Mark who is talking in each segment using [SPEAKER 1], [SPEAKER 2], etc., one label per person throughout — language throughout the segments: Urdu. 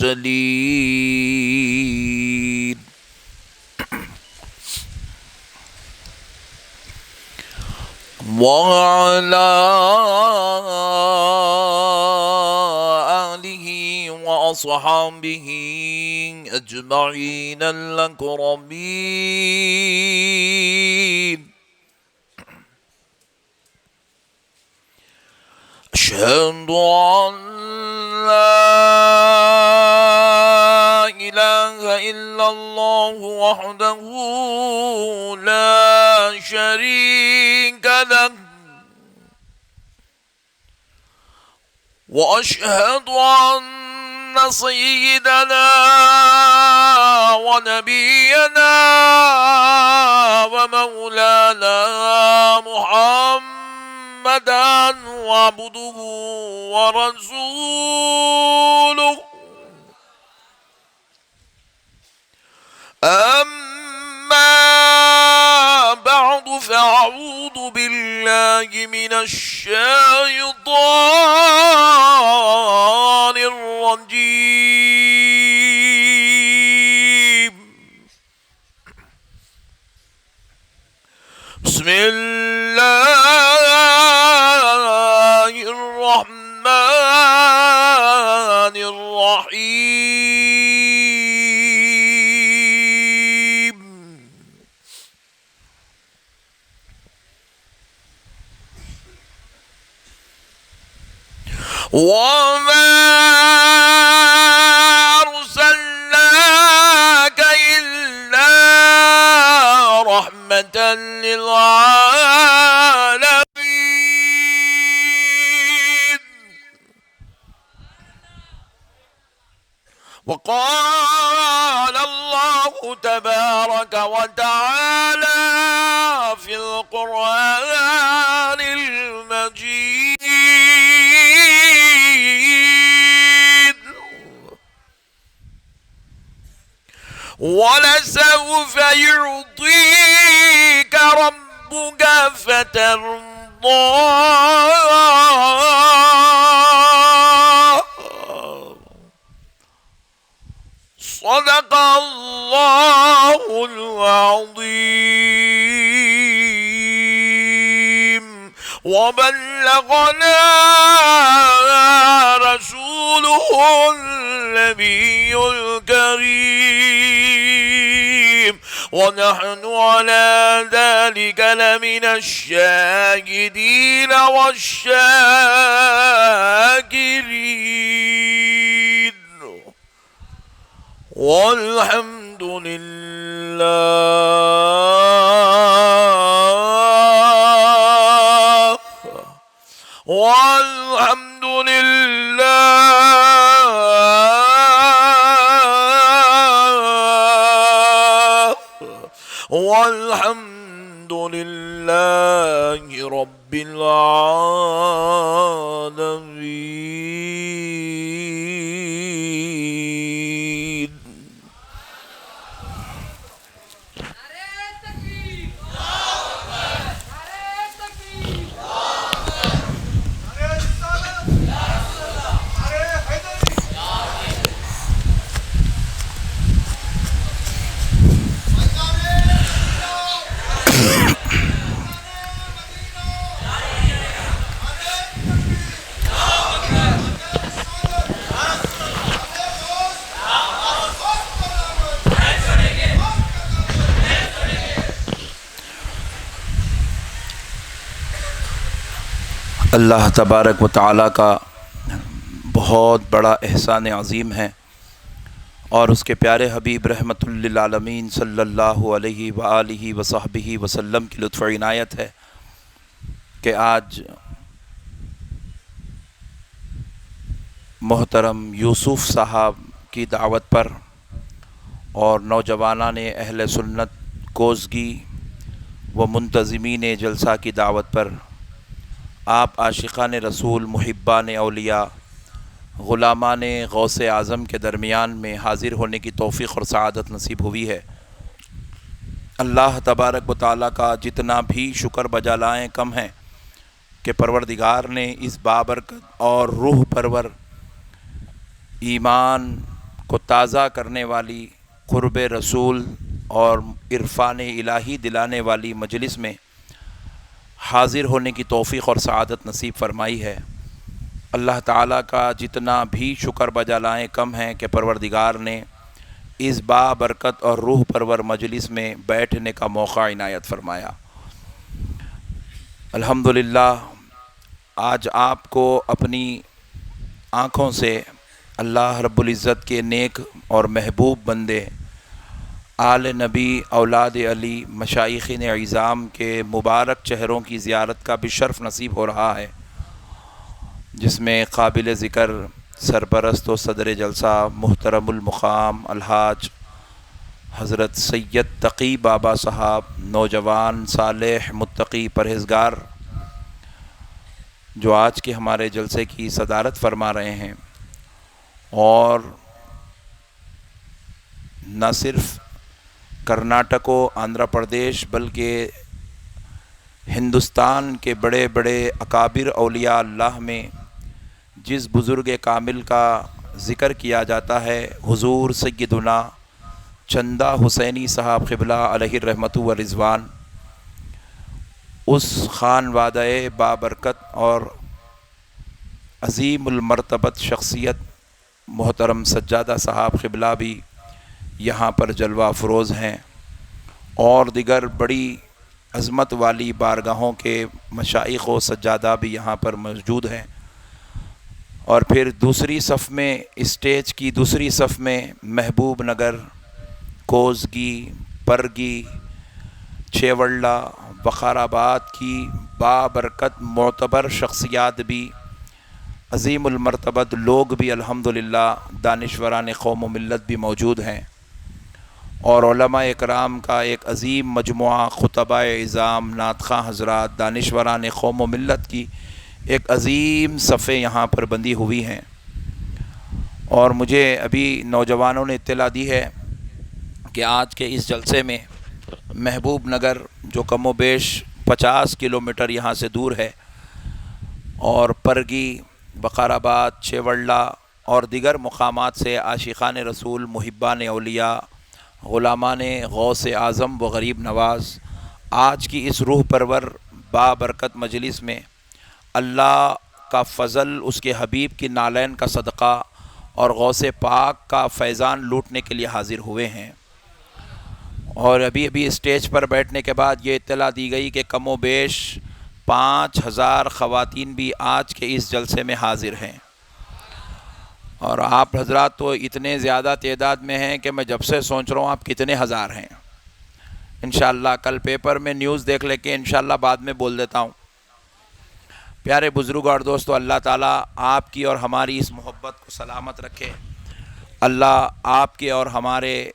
[SPEAKER 1] المرسلين وعلى آله وأصحابه أجمعين الأكرمين. أشهد أن لا إله إلا الله وحده لا شريك له وأشهد أن سيدنا ونبينا ومولانا محمدا عبده ورسوله. أما بعد فأعوذ بالله من الشيطان الرجيم. بسم الله الرحمن الرحيم. وما أرسلناك إلا رحمة للعالمين. وقال الله تبارك وتعالى في القرآن المجيد: ولسوف يعطيك ربك فترضى. صدق الله العظيم وبلغنا رسوله النبي الكريم ونحن على ذلك لمن الشاهدين والشاكرين والحمد لله والحمد لله والحمد لله رب العالمين. اللہ تبارک و تعالیٰ کا بہت بڑا احسان عظیم ہے اور اس کے پیارے حبیب رحمۃ للعالمین صلی اللہ علیہ وآلہ وصحبہ وسلم کی لطف عنایت ہے کہ آج محترم یوسف صاحب کی دعوت پر اور نوجوانان اہل سنت کوزگی و منتظمین جلسہ کی دعوت پر آپ عاشقان رسول محبان اولیاء غلامان غوث اعظم کے درمیان میں حاضر ہونے کی توفیق اور سعادت نصیب ہوئی ہے۔ اللہ تبارک و تعالیٰ کا جتنا بھی شکر بجا لائیں کم ہیں کہ پروردگار نے اس بابرکت اور روح پرور ایمان کو تازہ کرنے والی، قرب رسول اور عرفان الہی دلانے والی مجلس میں حاضر ہونے کی توفیق اور سعادت نصیب فرمائی ہے۔ اللہ تعالیٰ کا جتنا بھی شکر بجا لائیں کم ہے کہ پروردگار نے اس بابرکت اور روح پرور مجلس میں بیٹھنے کا موقع عنایت فرمایا۔ الحمدللہ آج آپ کو اپنی آنکھوں سے اللہ رب العزت کے نیک اور محبوب بندے آل نبی، اولاد علی، مشائخین اعظام کے مبارک چہروں کی زیارت کا بھی شرف نصیب ہو رہا ہے، جس میں قابل ذکر سرپرست و صدر جلسہ محترم المقام الحاج حضرت سید تقی بابا صاحب، نوجوان صالح متقی پرہیزگار، جو آج کے ہمارے جلسے کی صدارت فرما رہے ہیں، اور نہ صرف کرناٹک و آندھرا پردیش بلکہ ہندوستان کے بڑے بڑے اکابر اولیاء اللہ میں جس بزرگ کامل کا ذکر کیا جاتا ہے، حضور سیدنا چندہ حسینی صاحب قبلہ علیہ الرحمۃ والرضوان، اس خان وادہ بابرکت اور عظیم المرتبت شخصیت محترم سجادہ صاحب قبلہ بھی یہاں پر جلوہ افروز ہیں، اور دیگر بڑی عظمت والی بارگاہوں کے مشائخ و سجادہ بھی یہاں پر موجود ہیں۔ اور پھر دوسری صف میں، اسٹیج کی دوسری صف میں محبوب نگر، کوزگی، پرگی، چیوڑلہ، وقار آباد کی بابرکت معتبر شخصیات بھی، عظیم المرتبت لوگ بھی الحمدللہ دانشوران قوم و ملت بھی موجود ہیں، اور علماء اکرام کا ایک عظیم مجموعہ، خطباء اعظام، نعت خواں حضرات، دانشوران قوم و ملت کی ایک عظیم صفیں یہاں پر بندھی ہوئی ہیں۔ اور مجھے ابھی نوجوانوں نے اطلاع دی ہے کہ آج کے اس جلسے میں محبوب نگر، جو کم و بیش 50 کلومیٹر یہاں سے دور ہے، اور پرگی، وقار آباد، چیوڑلہ اور دیگر مقامات سے عاشقان رسول، محبان اولیاء، غلامان غوث اعظم و غریب نواز آج کی اس روح پرور بابرکت مجلس میں اللہ کا فضل، اس کے حبیب کی نالین کا صدقہ اور غوث پاک کا فیضان لوٹنے کے لیے حاضر ہوئے ہیں۔ اور ابھی اسٹیج پر بیٹھنے کے بعد یہ اطلاع دی گئی کہ کم و بیش 5000 خواتین بھی آج کے اس جلسے میں حاضر ہیں، اور آپ حضرات تو اتنے زیادہ تعداد میں ہیں کہ میں جب سے سوچ رہا ہوں آپ کتنے ہزار ہیں۔ انشاءاللہ کل پیپر میں نیوز دیکھ لے کے انشاءاللہ بعد میں بول دیتا ہوں۔ پیارے بزرگ اور دوستو، اللہ تعالیٰ آپ کی اور ہماری اس محبت کو سلامت رکھے۔ اللہ آپ کے اور ہمارے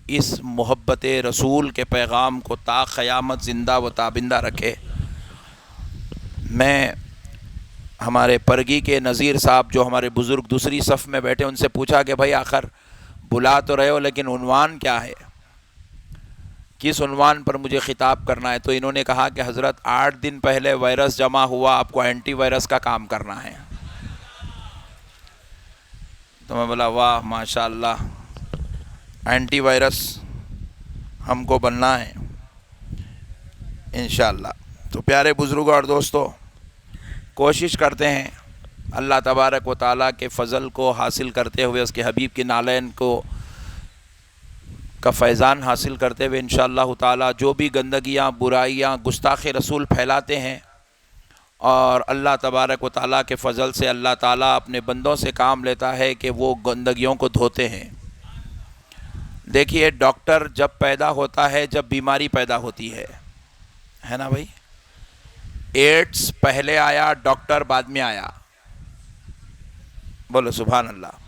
[SPEAKER 1] اس محبت رسول کے پیغام کو تا قیامت زندہ و تابندہ رکھے۔ میں ہمارے پرگی کے نذیر صاحب، جو ہمارے بزرگ دوسری صف میں بیٹھے، ان سے پوچھا کہ بھائی آخر بلا تو رہے ہو لیکن عنوان کیا ہے، کس عنوان پر مجھے خطاب کرنا ہے؟ تو انہوں نے کہا کہ حضرت 8 دن پہلے وائرس جمع ہوا، آپ کو اینٹی وائرس کا کام کرنا ہے۔ تو میں بولا واہ ماشاءاللہ، اینٹی وائرس ہم کو بننا ہے انشاءاللہ۔ تو پیارے بزرگوں اور دوستو، کوشش کرتے ہیں اللہ تبارک و تعالیٰ کے فضل کو حاصل کرتے ہوئے، اس کے حبیب کی نالین کا فیضان حاصل کرتے ہوئے انشاءاللہ تعالیٰ جو بھی گندگیاں، برائیاں، گستاخ رسول پھیلاتے ہیں، اور اللہ تبارک و تعالیٰ کے فضل سے اللہ تعالیٰ اپنے بندوں سے کام لیتا ہے کہ وہ گندگیوں کو دھوتے ہیں۔ دیکھیے، ڈاکٹر جب پیدا ہوتا ہے جب بیماری پیدا ہوتی ہے نا بھائی؟ ایڈز پہلے آیا، ڈاکٹر بعد میں آیا، بولو سبحان اللہ۔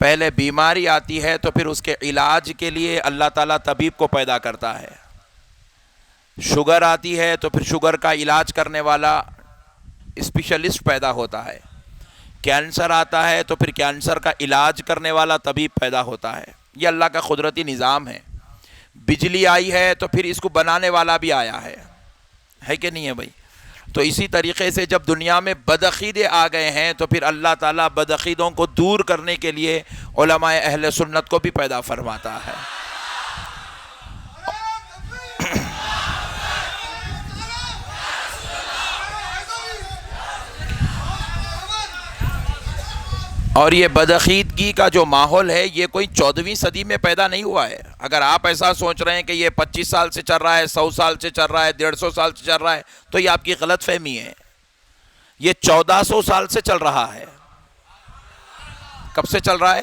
[SPEAKER 1] پہلے بیماری آتی ہے تو پھر اس کے علاج کے لیے اللہ تعالیٰ طبیب کو پیدا کرتا ہے۔ شوگر آتی ہے تو پھر شوگر کا علاج کرنے والا اسپیشلسٹ پیدا ہوتا ہے۔ کینسر آتا ہے تو پھر کینسر کا علاج کرنے والا طبیب پیدا ہوتا ہے۔ یہ اللہ کا قدرتی نظام ہے۔ بجلی آئی ہے تو پھر اس کو بنانے والا بھی آیا ہے کہ نہیں ہے بھائی؟ تو اسی طریقے سے جب دنیا میں بدعقیدے آ گئے ہیں تو پھر اللہ تعالیٰ بدعقیدوں کو دور کرنے کے لیے علماء اہل سنت کو بھی پیدا فرماتا ہے. اور یہ بدعقیدگی کا جو ماحول ہے یہ کوئی 14ویں صدی میں پیدا نہیں ہوا ہے. اگر آپ ایسا سوچ رہے ہیں کہ یہ 25 سال سے چل رہا ہے، 100 سال سے چل رہا ہے، 150 سال سے چل رہا ہے، تو یہ آپ کی غلط فہمی ہے. یہ 1400 سال سے چل رہا ہے. کب سے چل رہا ہے؟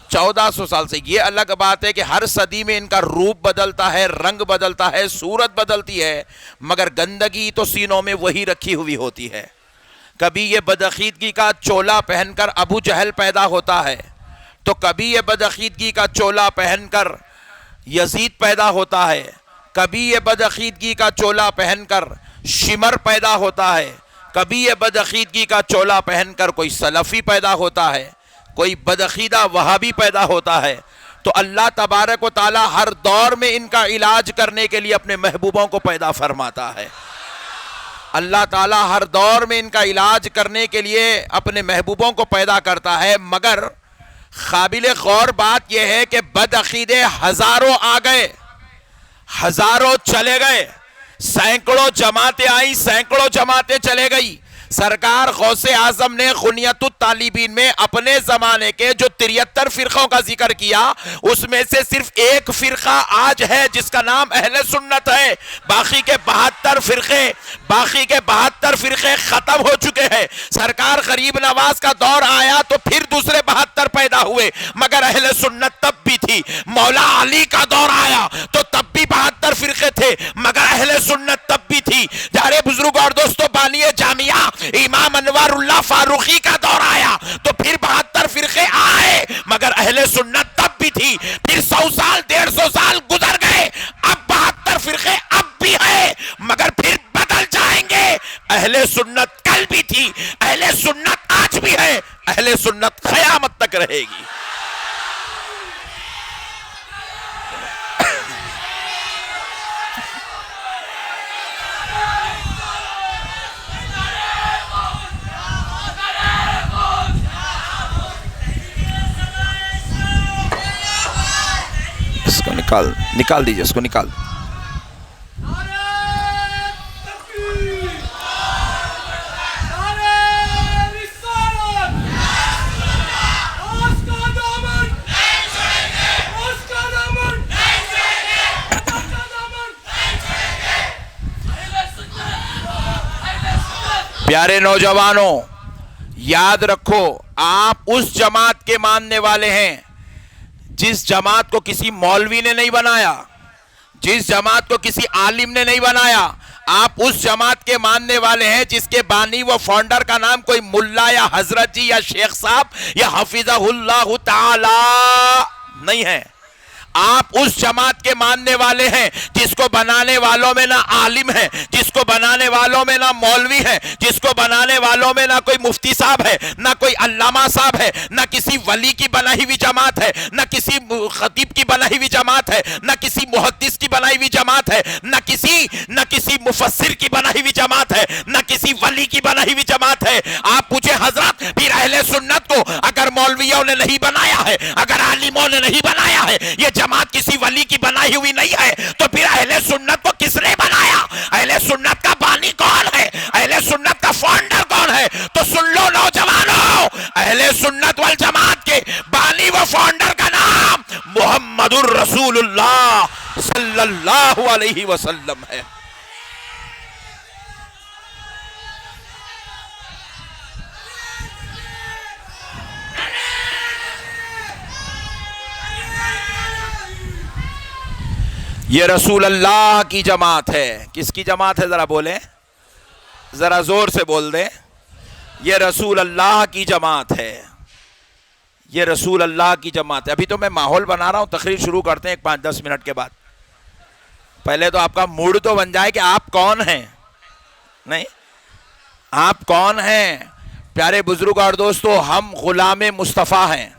[SPEAKER 1] 1400 سال سے. یہ الگ بات ہے کہ ہر صدی میں ان کا روپ بدلتا ہے، رنگ بدلتا ہے، صورت بدلتی ہے، مگر گندگی تو سینوں میں وہی رکھی ہوئی ہوتی ہے. کبھی یہ بدعقیدگی کا چولا پہن کر ابو جہل پیدا ہوتا ہے، تو کبھی یہ بدعقیدگی کا چولا پہن کر یزید پیدا ہوتا ہے، کبھی یہ بدعقیدگی کا چولا پہن کر شمر پیدا ہوتا ہے، کبھی یہ بدعقیدگی کا چولا پہن کر کوئی سلفی پیدا ہوتا ہے، کوئی بدعقیدہ وہابی پیدا ہوتا ہے. تو اللہ تبارک و تعالی ہر دور میں ان کا علاج کرنے کے لیے اپنے محبوبوں کو پیدا فرماتا ہے. اللہ تعالیٰ ہر دور میں ان کا علاج کرنے کے لیے اپنے محبوبوں کو پیدا کرتا ہے. مگر قابل غور بات یہ ہے کہ بدعقیدے ہزاروں آ گئے، ہزاروں چلے گئے، سینکڑوں جماعتیں آئیں، سینکڑوں جماعتیں چلے گئی. سرکار غوث اعظم نے غنیت الطالبین میں اپنے زمانے کے جو 73 فرقوں کا ذکر کیا، اس میں سے صرف ایک فرقہ آج ہے جس کا نام اہل سنت ہے. باقی کے 72 فرقے ختم ہو چکے ہیں. سرکار غریب نواز کا دور آیا تو پھر دوسرے 72 پیدا ہوئے، مگر اہل سنت تب بھی تھی. مولا علی کا دور آیا تو تب بھی 72 فرقے تھے، مگر اہل سنت تب بھی تھی. پیارے بزرگ اور دوستو، بانی جامعہ امام انوار اللہ فاروقی کا دور آیا تو پھر 72 فرقے آئے، مگر اہل سنت تب بھی تھی. پھر 100 سال 150 سال گزر گئے، اب 72 فرقے اب بھی ہیں، مگر پھر بدل جائیں گے. اہل سنت کل بھی تھی، اہل سنت آج بھی ہے، اہل سنت قیامت تک رہے گی. اس کو نکال دیجئے، اس کو نکال. پیارے نوجوانوں، یاد رکھو، آپ اس جماعت کے ماننے والے ہیں جس جماعت کو کسی مولوی نے نہیں بنایا، جس جماعت کو کسی عالم نے نہیں بنایا. آپ اس جماعت کے ماننے والے ہیں جس کے بانی و فاؤنڈر کا نام کوئی ملا یا حضرت جی یا شیخ صاحب یا حفظہ اللہ تعالی نہیں ہے. آپ اس جماعت کے ماننے والے ہیں جس کو بنانے والوں میں نہ عالم ہے، جس کو بنانے والوں میں نہ مولوی ہے، جس کو بنانے والوں میں نہ کوئی مفتی صاحب ہے، نہ کوئی علامہ صاحب ہے، نہ کسی ولی کی بنائی ہوئی جماعت ہے، نہ کسی خطیب کی بنائی ہوئی جماعت ہے، نہ کسی محدث کی بنائی ہوئی جماعت ہے، نہ کسی مفسر کی بنائی ہوئی جماعت ہے، نہ کسی ولی کی بنائی ہوئی جماعت ہے. آپ پوچھے حضرت پھر اہل سنت کو اگر مولویوں نے نہیں بنایا ہے، اگر عالموں نے نہیں بنایا ہے، یہ جماعت کسی ولی کی بنائی ہوئی نہیں ہے، تو پھر اہل سنت کو کس نے بنایا؟ اہل سنت کا بانی کون ہے؟ اہل سنت کا فاؤنڈر کون ہے؟ تو سن لو نوجوانوں، اہل سنت والجماعت کے بانی و فاؤنڈر کا نام محمد الرسول اللہ صلی اللہ علیہ وسلم ہے. یہ رسول اللہ کی جماعت ہے. کس کی جماعت ہے؟ ذرا بولیں، ذرا زور سے بول دیں. یہ رسول اللہ کی جماعت ہے، یہ رسول اللہ کی جماعت ہے. ابھی تو میں ماحول بنا رہا ہوں، تقریر شروع کرتے ہیں 5-10 منٹ کے بعد. پہلے تو آپ کا موڈ تو بن جائے کہ آپ کون ہیں. نہیں، آپ کون ہیں؟ پیارے بزرگ اور دوستو، ہم غلام مصطفیٰ ہیں،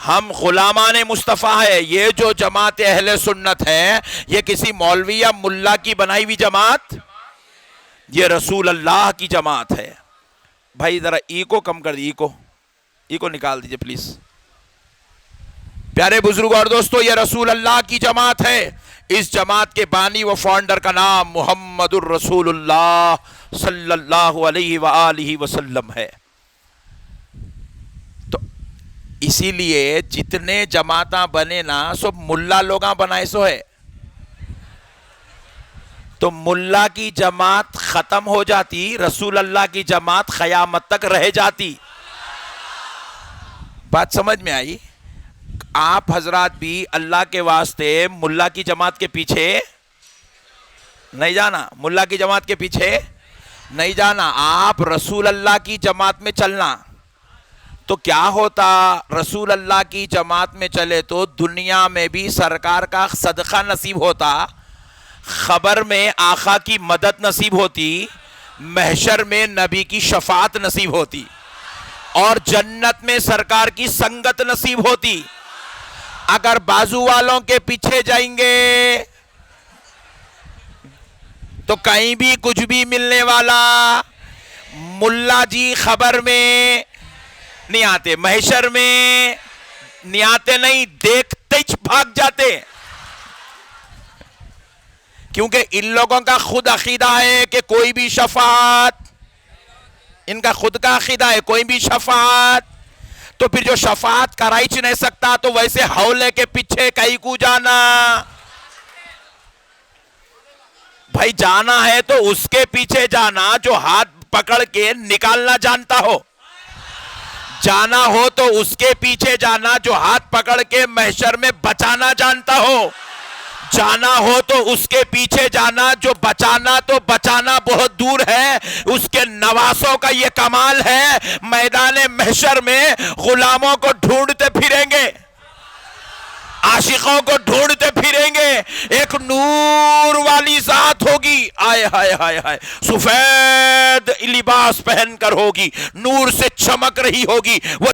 [SPEAKER 1] ہم غلامان مصطفیٰ ہے. یہ جو جماعت اہل سنت ہے یہ کسی مولوی یا ملا کی بنائی ہوئی جماعت یہ رسول اللہ کی جماعت ہے. بھائی ذرا ایکو کم کر دی، ایکو نکال دیجئے پلیز. پیارے بزرگ اور دوستو، یہ رسول اللہ کی جماعت ہے. اس جماعت کے بانی و فاؤنڈر کا نام محمد الرسول اللہ صلی اللہ علیہ وآلہ وسلم ہے. تو اسی لیے جتنے جماعتاں بنے نا سب ملا لوگاں بنائے سو ہے. تو ملا کی جماعت ختم ہو جاتی، رسول اللہ کی جماعت قیامت تک رہ جاتی. بات سمجھ میں آئی؟ آپ حضرات بھی اللہ کے واسطے ملا کی جماعت کے پیچھے نہیں جانا، ملا کی جماعت کے پیچھے نہیں جانا. آپ رسول اللہ کی جماعت میں چلنا. تو کیا ہوتا؟ رسول اللہ کی جماعت میں چلے تو دنیا میں بھی سرکار کا صدقہ نصیب ہوتا، خبر میں آقا کی مدد نصیب ہوتی، محشر میں نبی کی شفاعت نصیب ہوتی، اور جنت میں سرکار کی سنگت نصیب ہوتی. اگر بازو والوں کے پیچھے جائیں گے تو کہیں بھی کچھ بھی ملنے والا. ملا جی خبر میں نہیں آتے، محشر میں نہیں آتے، نہیں دیکھتے ہی بھاگ جاتے. کیونکہ ان لوگوں کا خود عقیدہ ہے کہ کوئی بھی شفاعت، ان کا خود کا عقیدہ ہے کوئی بھی شفاعت. تو پھر جو شفاعت کرائی چھ نہیں سکتا تو ویسے حولے کے پیچھے کہیں کو جانا. بھائی جانا ہے تو اس کے پیچھے جانا جو ہاتھ پکڑ کے نکالنا جانتا ہو. جانا ہو تو اس کے پیچھے جانا جو ہاتھ پکڑ کے محشر میں بچانا جانتا ہو. جانا ہو تو اس کے پیچھے جانا جو بچانا بہت دور ہے. اس کے نواسوں کا یہ کمال ہے، میدان محشر میں غلاموں کو ڈھونڈتے پھریں گے، عاشقوں کو ڈھونڈتے پھریں گے. ایک نور والی ذات ہوگی، آئے ہائے ہائے ہائے، سفید لباس پہن کر ہوگی، نور سے چمک رہی ہوگی. وہ